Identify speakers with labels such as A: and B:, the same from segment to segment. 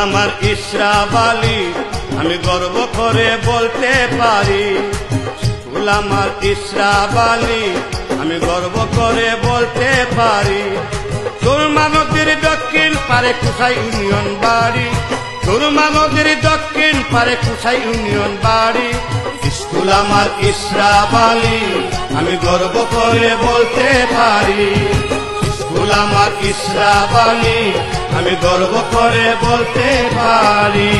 A: আমার ইশরাফ আলী আমি গর্ব করে বলতে পারি। স্কুল আমার ইশরাফ আলী আমি গর্ব করে বলতে পারি। সুরমা নদীর দক্ষিণ পারে কুসাই ইউনিয়ন বাড়ি, সুরমা নদীর দক্ষিণ পারে কুসাই ইউনিয়ন বাড়ি। স্কুল আমার ইশরাফ আলী আমি গর্ব করে বলতে পারি। স্কুল আমার ইশরাফ আলী আমি গর্ব করে বলতে পারি।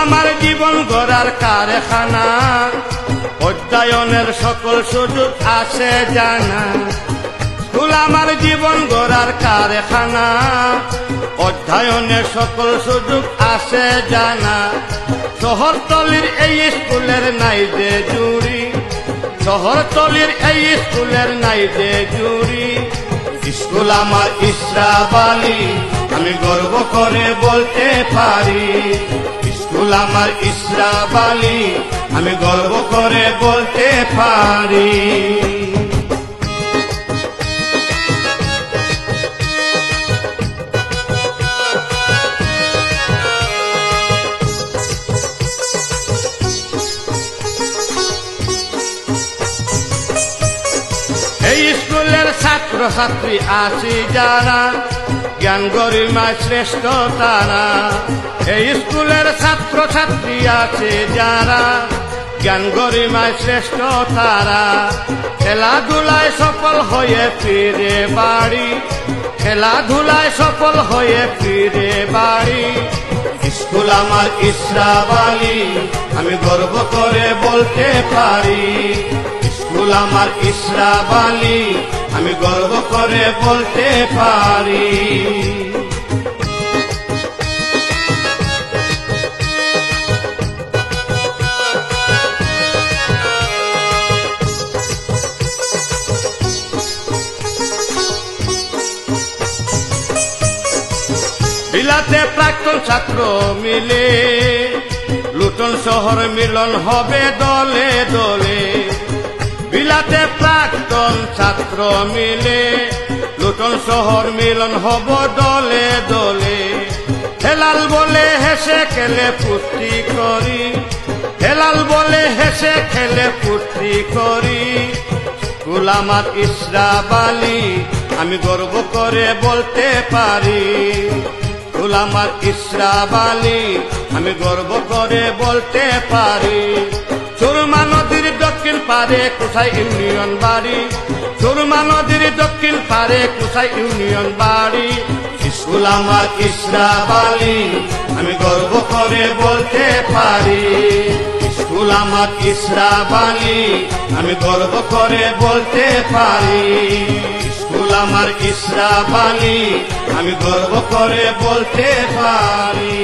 A: আমার জীবন গড়ার কারখানা, অধ্যয়নের সকল সুযোগ আছে জানা। স্কুল আমার জীবন গড়ার কারখানা, অধ্যয়নের সকল সুযোগ আছে জানা। শহরতলির এই স্কুলের নাই যে জুড়ি, শহরতলির এই স্কুলের নাই যে জুড়ি। স্কুল আমার ইশরাফ আলী আমি গর্ব করে বলতে পারি। স্কুল আমার ইশরাফ আলী আমি গর্ব করে বলতে পারি। এই স্কুলের ছাত্র ছাত্রী আছি যারা, জ্ঞান গরিমায় শ্রেষ্ঠ তারা। এই স্কুলের ছাত্র ছাত্রী আছে যারা, জ্ঞান গরিমায় শ্রেষ্ঠ তারা। খেলাধুলায় সফল হয়ে ফিরে বাড়ি, খেলাধুলায় সফল হয়ে ফিরে বাড়ি। স্কুল আমার ইশরাফ আলী আমি গর্ব করে বলতে পারি। স্কুল আমার ইশরাফ আলী আমি গর্ব করে বলতে পারি। বিলাতে প্রাক্তন ছাত্র মিলে, লুটন শহর মিলন হবে দলে দলে। বিলাতে প্রাক্তন ছাত্র মিলে, লুটন শহর মিলন হব দলে দলে। হেলাল বলে হেসে খেলে ফুর্তি করি, হেলাল বলে হেসে খেলে ফুর্তি করি। স্কুল আমার ইশরাফ আলী আমি গর্ব করে বলতে পারি। স্কুল আমার ইশরাফ আলী আমি গর্ব করে বলতে পারি। সুরমা নদীর দক্ষিণ পারে কুসাই ইউনিয়ন বাড়ি, সুরমা নদীর দক্ষিণ পারে কুসাই ইউনিয়ন বাড়ি। স্কুল আমার ইশরাফ আলী আমি গর্ব করে বলতে পারি। স্কুল আমার ইশরাফ আলী আমি গর্ব করে বলতে পারি। স্কুল আমার ইশরাফ আলী আমি গর্ব করে বলতে পারি।